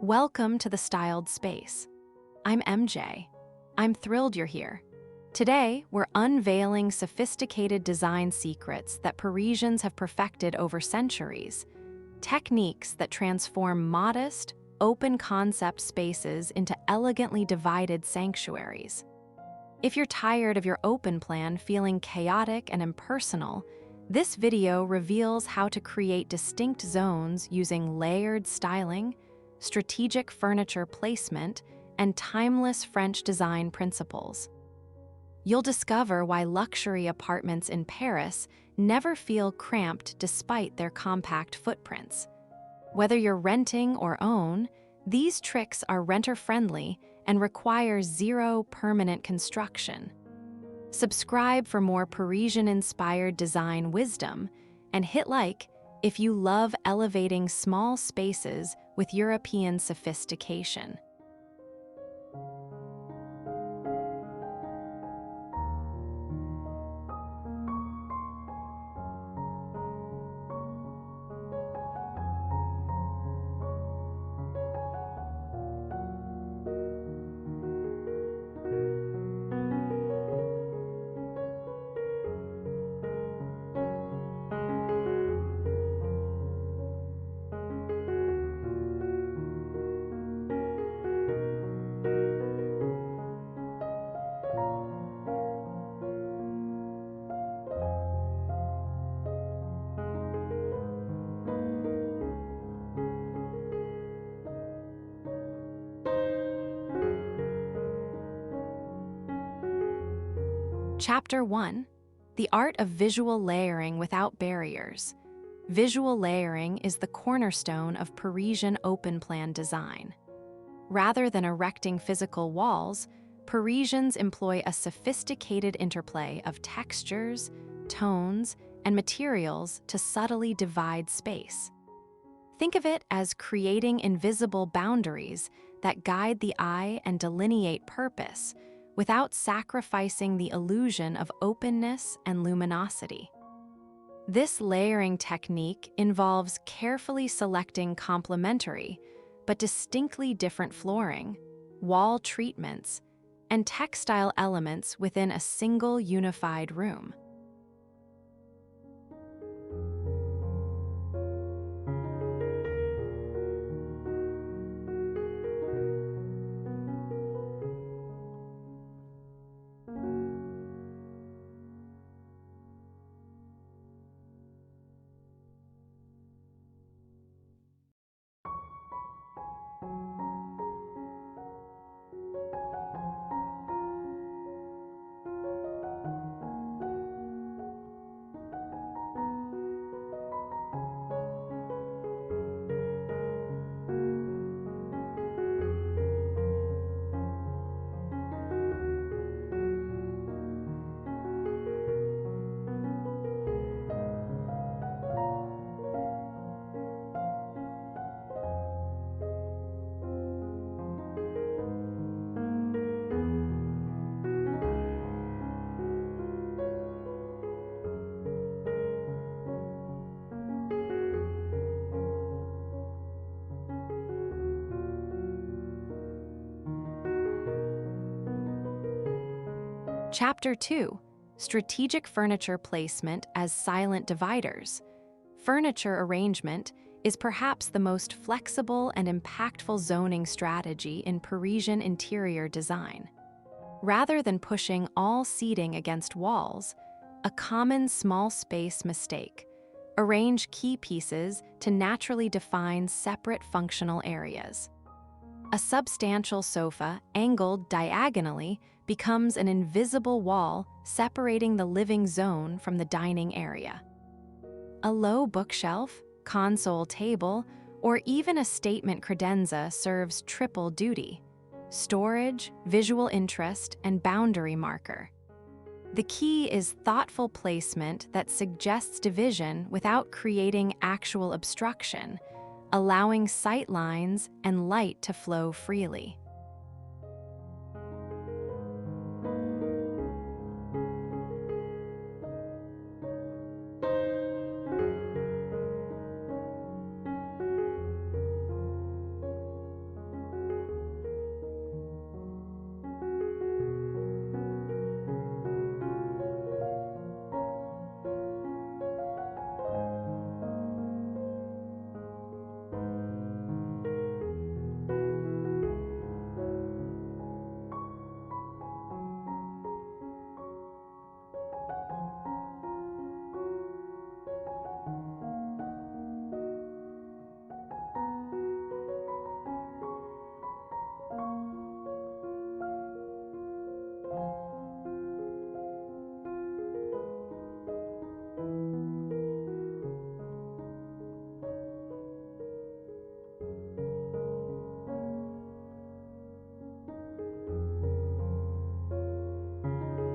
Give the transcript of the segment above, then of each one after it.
Welcome to the Styled Space. I'm MJ. I'm thrilled you're here. Today, we're unveiling sophisticated design secrets that Parisians have perfected over centuries, techniques that transform modest, open-concept spaces into elegantly divided sanctuaries. If you're tired of your open plan feeling chaotic and impersonal, this video reveals how to create distinct zones using layered styling, strategic furniture placement, and timeless French design principles. You'll discover why luxury apartments in Paris never feel cramped despite their compact footprints. Whether you're renting or own, these tricks are renter-friendly and require zero permanent construction. Subscribe for more Parisian-inspired design wisdom, and hit like if you love elevating small spaces with European sophistication. Chapter 1: The Art of Visual Layering Without Barriers. Visual layering is the cornerstone of Parisian open-plan design. Rather than erecting physical walls, Parisians employ a sophisticated interplay of textures, tones, and materials to subtly divide space. Think of it as creating invisible boundaries that guide the eye and delineate purpose, without sacrificing the illusion of openness and luminosity. This layering technique involves carefully selecting complementary but distinctly different flooring, wall treatments, and textile elements within a single unified room. Chapter 2: Strategic Furniture Placement as Silent Dividers. Furniture arrangement is perhaps the most flexible and impactful zoning strategy in Parisian interior design. Rather than pushing all seating against walls, a common small space mistake: arrange key pieces to naturally define separate functional areas. A substantial sofa angled diagonally becomes an invisible wall separating the living zone from the dining area. A low bookshelf, console table, or even a statement credenza serves triple duty: storage, visual interest, and boundary marker. The key is thoughtful placement that suggests division without creating actual obstruction, allowing sight lines and light to flow freely.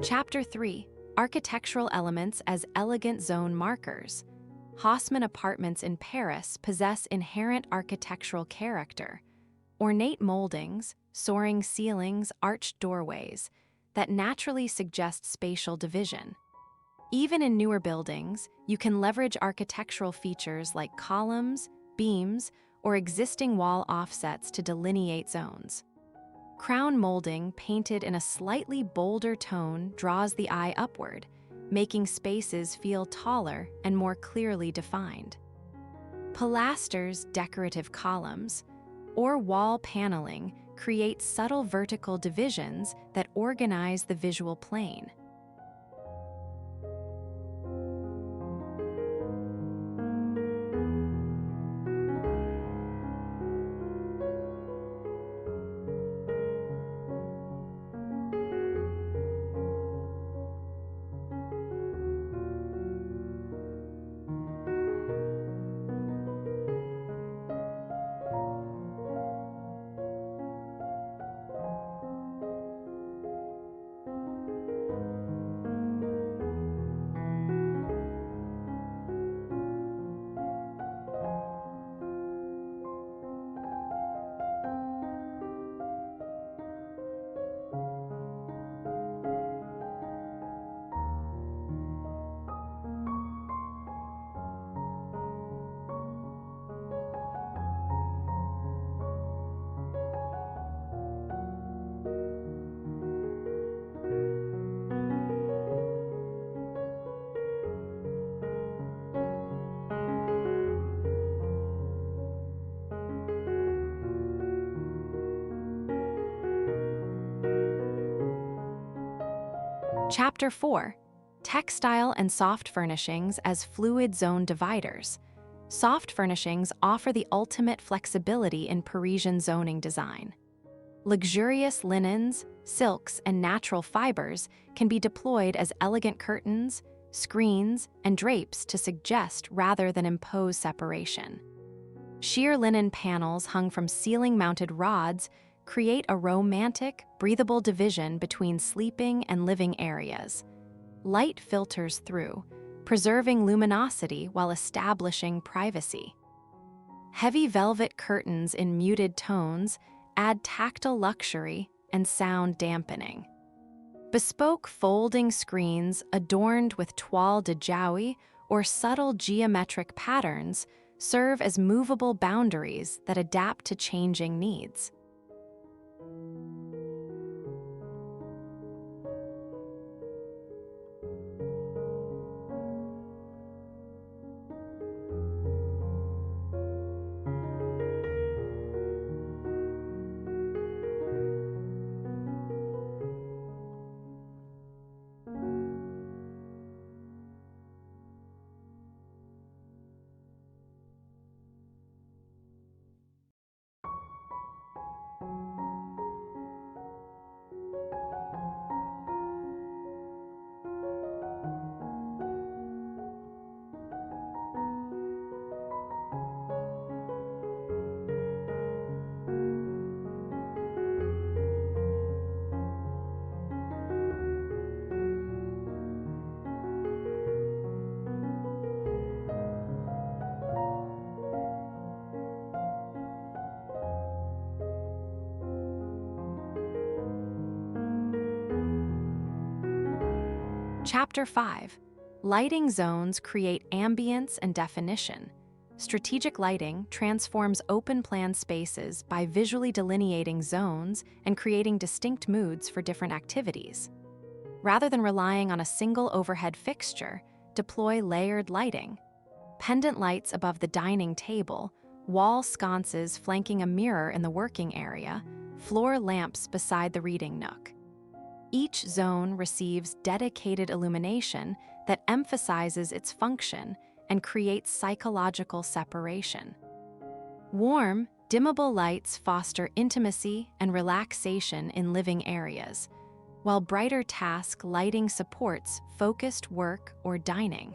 Chapter 3: Architectural Elements as Elegant Zone Markers. Haussmann apartments in Paris possess inherent architectural character, ornate moldings, soaring ceilings, arched doorways that naturally suggest spatial division. Even in newer buildings, you can leverage architectural features like columns, beams, or existing wall offsets to delineate zones. Crown molding painted in a slightly bolder tone draws the eye upward, making spaces feel taller and more clearly defined. Pilasters, decorative columns, or wall paneling create subtle vertical divisions that organize the visual plane. Chapter 4: Textile and Soft Furnishings as Fluid Zone Dividers. Soft furnishings offer the ultimate flexibility in Parisian zoning design. Luxurious linens, silks, and natural fibers can be deployed as elegant curtains, screens, and drapes to suggest rather than impose separation. Sheer linen panels hung from ceiling-mounted rods create a romantic, breathable division between sleeping and living areas. Light filters through, preserving luminosity while establishing privacy. Heavy velvet curtains in muted tones add tactile luxury and sound dampening. Bespoke folding screens adorned with toile de jouy or subtle geometric patterns serve as movable boundaries that adapt to changing needs. Chapter 5: Lighting zones create ambience and definition. Strategic lighting transforms open-plan spaces by visually delineating zones and creating distinct moods for different activities. Rather than relying on a single overhead fixture, deploy layered lighting. Pendant lights above the dining table, wall sconces flanking a mirror in the working area, floor lamps beside the reading nook. Each zone receives dedicated illumination that emphasizes its function and creates psychological separation. Warm, dimmable lights foster intimacy and relaxation in living areas, while brighter task lighting supports focused work or dining.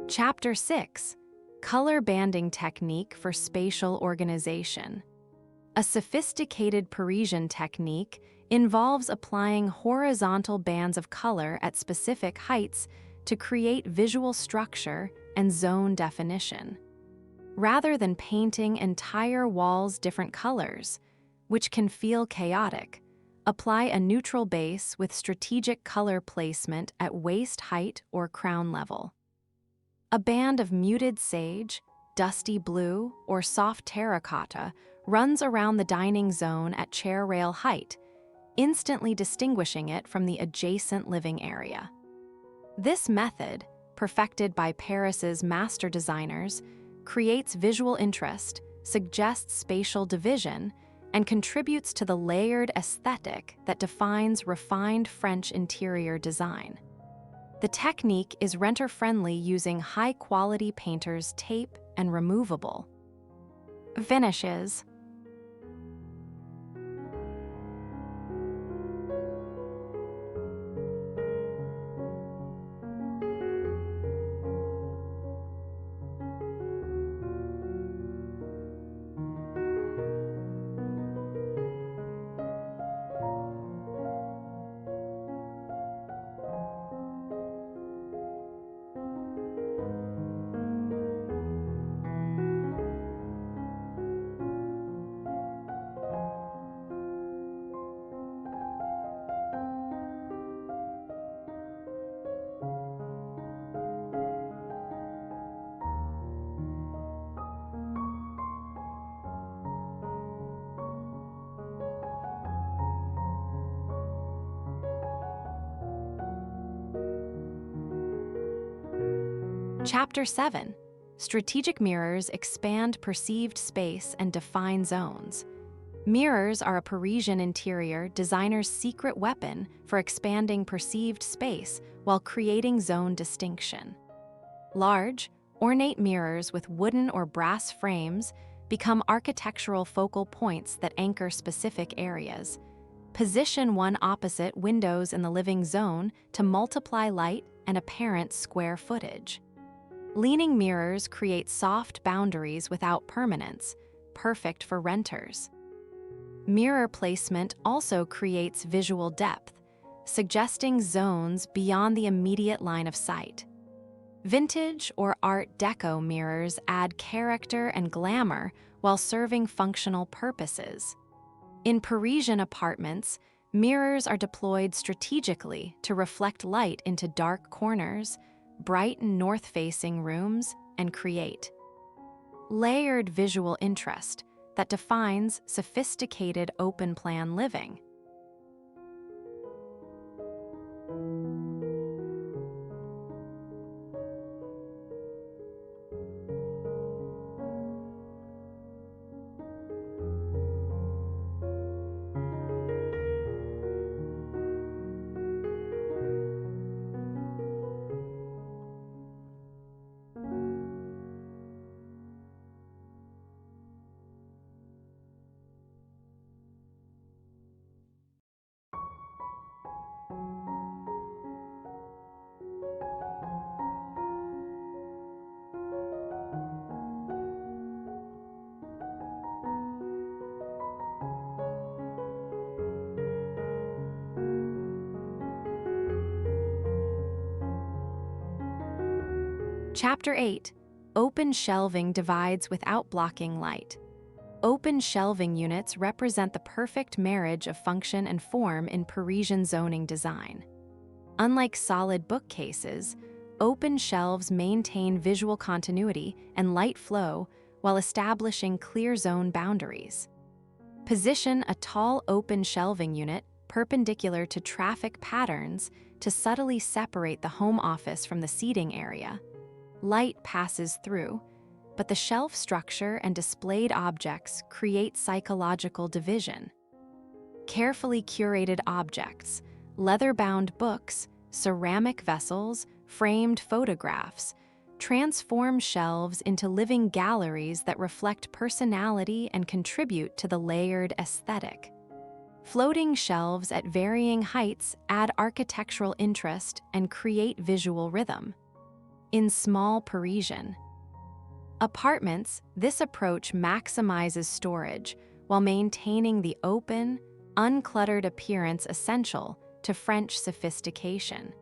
Chapter 6: Color Banding Technique for Spatial Organization. A sophisticated Parisian technique involves applying horizontal bands of color at specific heights to create visual structure and zone definition. Rather than painting entire walls different colors, which can feel chaotic, apply a neutral base with strategic color placement at waist height or crown level. A band of muted sage, dusty blue, or soft terracotta runs around the dining zone at chair rail height, instantly distinguishing it from the adjacent living area. This method, perfected by Paris's master designers, creates visual interest, suggests spatial division, and contributes to the layered aesthetic that defines refined French interior design. The technique is renter-friendly using high-quality painter's tape and removable. Finishes. Chapter 7: Strategic mirrors expand perceived space and define zones. Mirrors are a Parisian interior designer's secret weapon for expanding perceived space while creating zone distinction. Large, ornate mirrors with wooden or brass frames become architectural focal points that anchor specific areas. Position one opposite windows in the living zone to multiply light and apparent square footage. Leaning mirrors create soft boundaries without permanence, perfect for renters. Mirror placement also creates visual depth, suggesting zones beyond the immediate line of sight. Vintage or Art Deco mirrors add character and glamour while serving functional purposes. In Parisian apartments, mirrors are deployed strategically to reflect light into dark corners, brighten north-facing rooms, and create layered visual interest that defines sophisticated open-plan living. Chapter 8: Open shelving divides without blocking light. Open shelving units represent the perfect marriage of function and form in Parisian zoning design. Unlike solid bookcases, open shelves maintain visual continuity and light flow while establishing clear zone boundaries. Position a tall open shelving unit perpendicular to traffic patterns to subtly separate the home office from the seating area. Light passes through, but the shelf structure and displayed objects create psychological division. Carefully curated objects, leather-bound books, ceramic vessels, framed photographs, transform shelves into living galleries that reflect personality and contribute to the layered aesthetic. Floating shelves at varying heights add architectural interest and create visual rhythm. In small Parisian apartments, this approach maximizes storage while maintaining the open, uncluttered appearance essential to French sophistication.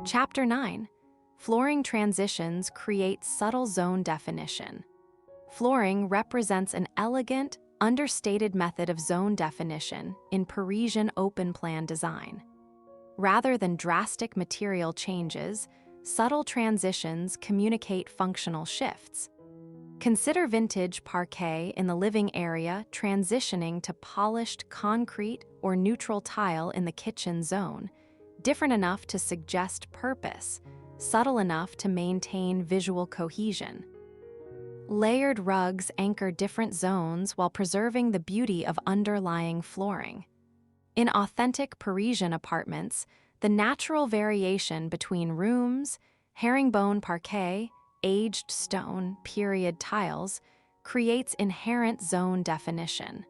Chapter 9. Flooring transitions create subtle zone definition. Flooring represents an elegant, understated method of zone definition in Parisian open-plan design. Rather than drastic material changes, subtle transitions communicate functional shifts. Consider vintage parquet in the living area transitioning to polished concrete or neutral tile in the kitchen zone, different enough to suggest purpose, subtle enough to maintain visual cohesion. Layered rugs anchor different zones while preserving the beauty of underlying flooring. In authentic Parisian apartments, the natural variation between rooms, herringbone parquet, aged stone, period tiles, creates inherent zone definition.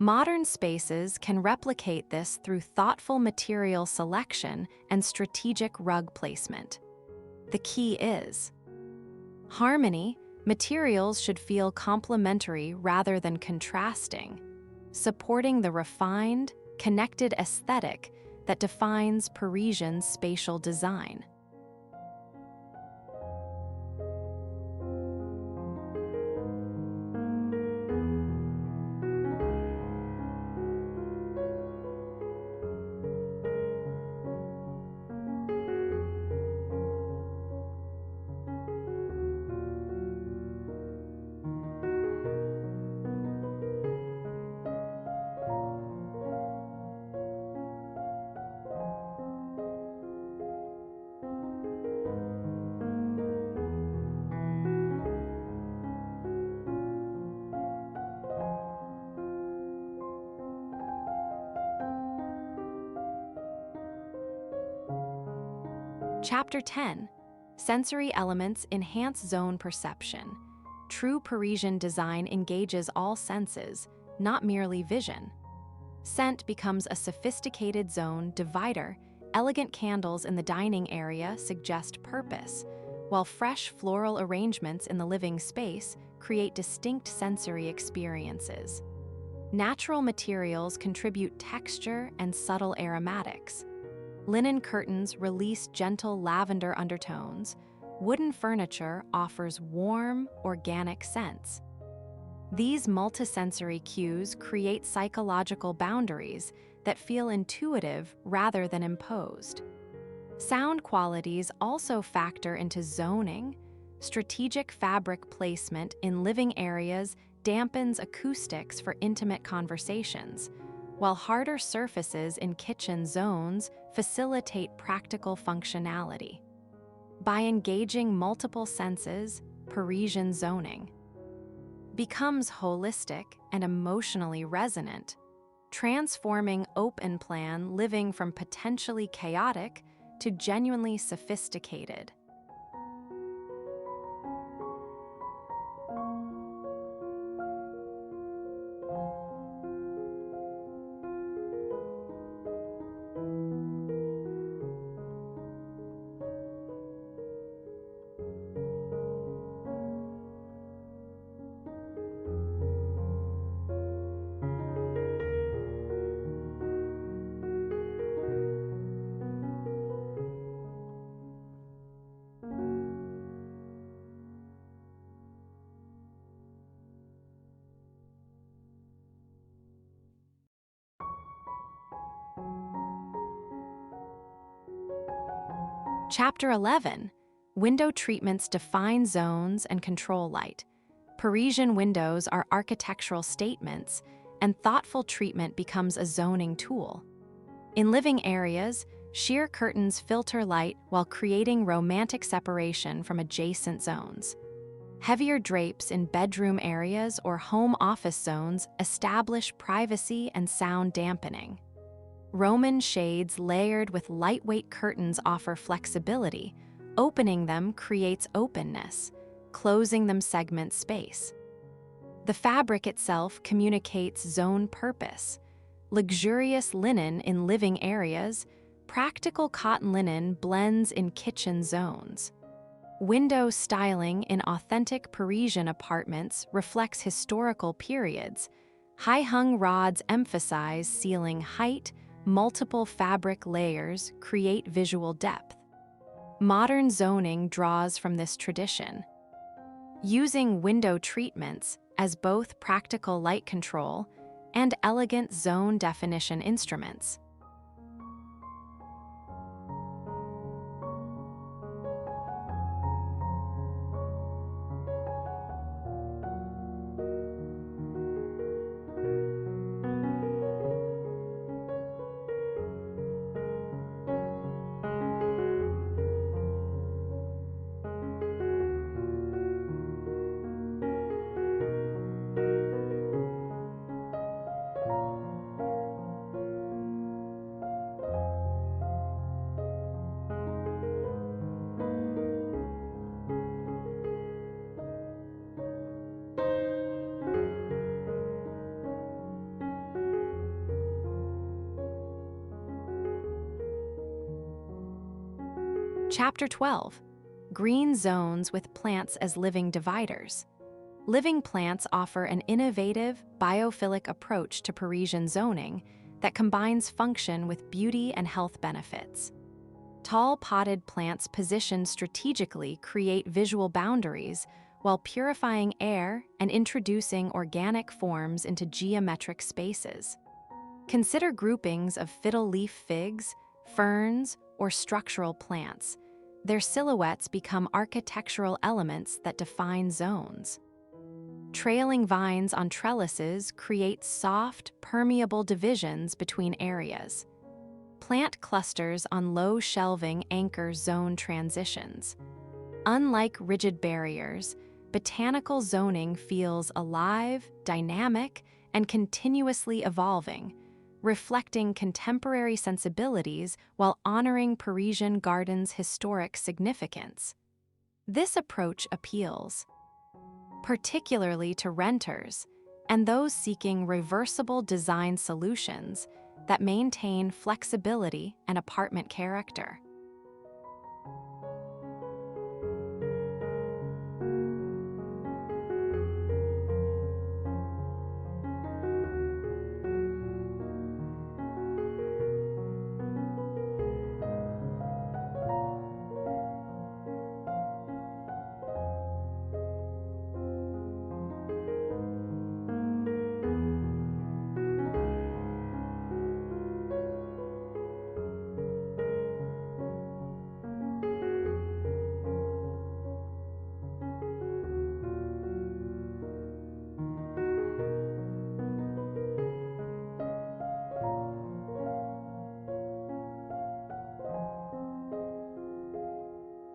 Modern spaces can replicate this through thoughtful material selection and strategic rug placement. The key is harmony. Materials should feel complementary rather than contrasting, supporting the refined, connected aesthetic that defines Parisian spatial design. Chapter 10. Sensory elements enhance zone perception. True Parisian design engages all senses, not merely vision. Scent becomes a sophisticated zone divider. Elegant candles in the dining area suggest purpose, while fresh floral arrangements in the living space create distinct sensory experiences. Natural materials contribute texture and subtle aromatics. Linen curtains release gentle lavender undertones. Wooden furniture offers warm, organic scents. These multisensory cues create psychological boundaries that feel intuitive rather than imposed. Sound qualities also factor into zoning. Strategic fabric placement in living areas dampens acoustics for intimate conversations, while harder surfaces in kitchen zones facilitate practical functionality. By engaging multiple senses, Parisian zoning becomes holistic and emotionally resonant, transforming open-plan living from potentially chaotic to genuinely sophisticated. Chapter 11. Window treatments define zones and control light. Parisian windows are architectural statements, and thoughtful treatment becomes a zoning tool. In living areas, sheer curtains filter light while creating romantic separation from adjacent zones. Heavier drapes in bedroom areas or home office zones establish privacy and sound dampening. Roman shades layered with lightweight curtains offer flexibility. Opening them creates openness. Closing them segments space. The fabric itself communicates zone purpose. Luxurious linen in living areas, practical cotton linen blends in kitchen zones. Window styling in authentic Parisian apartments reflects historical periods. High-hung rods emphasize ceiling height, multiple fabric layers create visual depth. Modern zoning draws from this tradition. Using window treatments as both practical light control and elegant zone definition instruments. Chapter 12. Green zones with plants as living dividers. Living plants offer an innovative, biophilic approach to Parisian zoning that combines function with beauty and health benefits. Tall potted plants positioned strategically create visual boundaries while purifying air and introducing organic forms into geometric spaces. Consider groupings of fiddle-leaf figs, ferns, or structural plants. Their silhouettes become architectural elements that define zones. Trailing vines on trellises create soft, permeable divisions between areas. Plant clusters on low shelving anchor zone transitions. Unlike rigid barriers, botanical zoning feels alive, dynamic, and continuously evolving, reflecting contemporary sensibilities while honoring Parisian gardens' historic significance. This approach appeals particularly to renters and those seeking reversible design solutions that maintain flexibility and apartment character.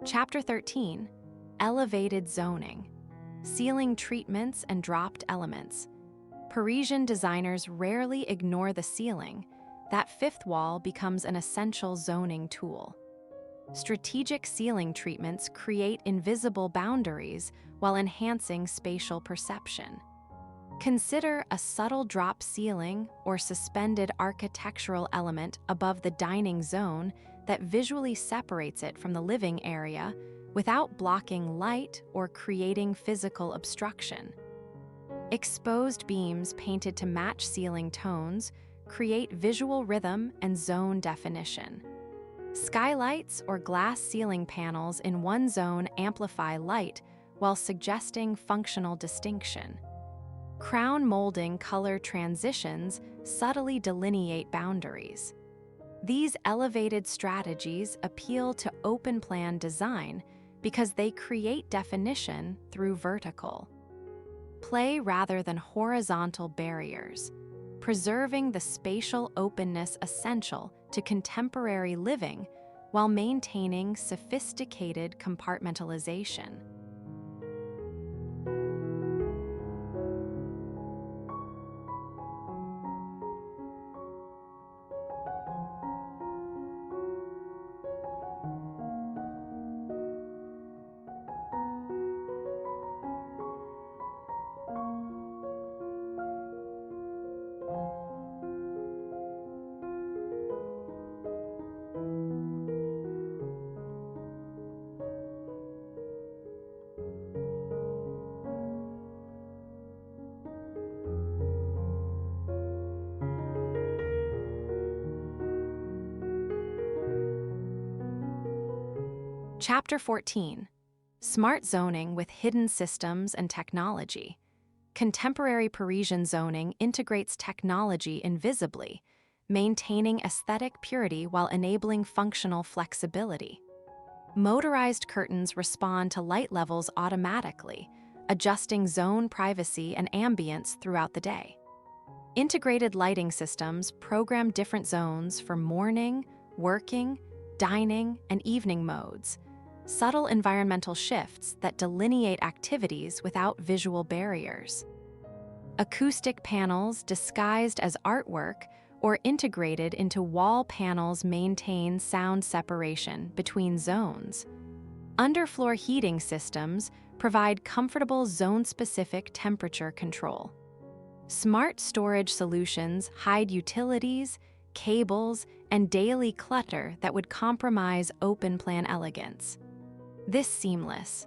Chapter 13. Elevated zoning. Ceiling treatments and dropped elements. Parisian designers rarely ignore the ceiling. That fifth wall becomes an essential zoning tool. Strategic ceiling treatments create invisible boundaries while enhancing spatial perception. Consider a subtle drop ceiling or suspended architectural element above the dining zone that visually separates it from the living area without blocking light or creating physical obstruction. Exposed beams painted to match ceiling tones create visual rhythm and zone definition. Skylights or glass ceiling panels in one zone amplify light while suggesting functional distinction. Crown molding color transitions subtly delineate boundaries. These elevated strategies appeal to open-plan design because they create definition through vertical play rather than horizontal barriers, preserving the spatial openness essential to contemporary living while maintaining sophisticated compartmentalization. Chapter 14: Smart Zoning with Hidden Systems and Technology. Contemporary Parisian zoning integrates technology invisibly, maintaining aesthetic purity while enabling functional flexibility. Motorized curtains respond to light levels automatically, adjusting zone privacy and ambience throughout the day. Integrated lighting systems program different zones for morning, working, dining, and evening modes, subtle environmental shifts that delineate activities without visual barriers. Acoustic panels disguised as artwork or integrated into wall panels maintain sound separation between zones. Underfloor heating systems provide comfortable zone-specific temperature control. Smart storage solutions hide utilities, cables, and daily clutter that would compromise open-plan elegance. This seamless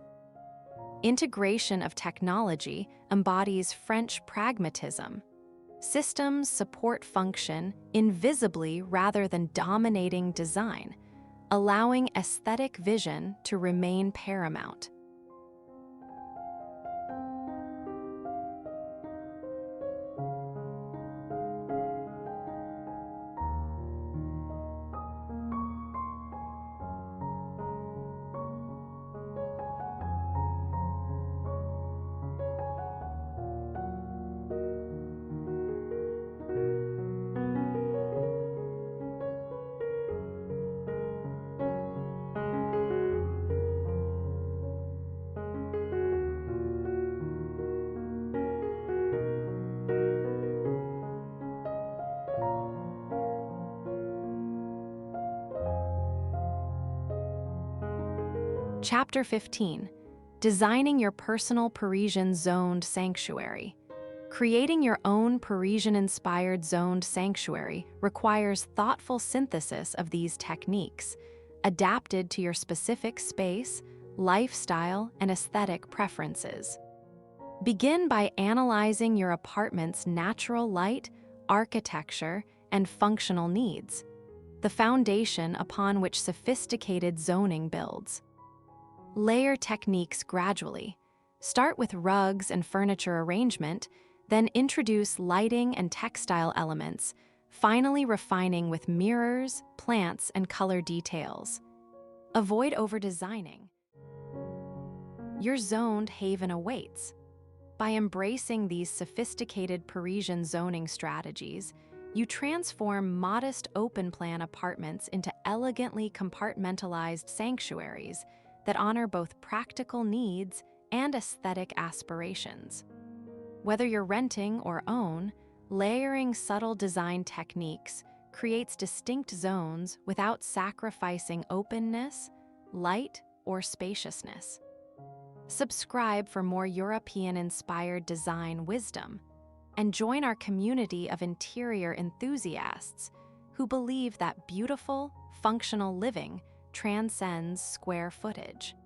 integration of technology embodies French pragmatism. Systems support function invisibly rather than dominating design, allowing aesthetic vision to remain paramount. Chapter 15: Designing your personal Parisian zoned sanctuary. Creating your own Parisian-inspired zoned sanctuary requires thoughtful synthesis of these techniques, adapted to your specific space, lifestyle, and aesthetic preferences. Begin by analyzing your apartment's natural light, architecture, and functional needs, the foundation upon which sophisticated zoning builds. Layer techniques gradually. Start with rugs and furniture arrangement, then introduce lighting and textile elements, finally refining with mirrors, plants, and color details. Avoid over-designing. Your zoned haven awaits. By embracing these sophisticated Parisian zoning strategies, you transform modest open-plan apartments into elegantly compartmentalized sanctuaries that honor both practical needs and aesthetic aspirations. Whether you're renting or own, layering subtle design techniques creates distinct zones without sacrificing openness, light, or spaciousness. Subscribe for more European-inspired design wisdom, and join our community of interior enthusiasts who believe that beautiful, functional living transcends square footage.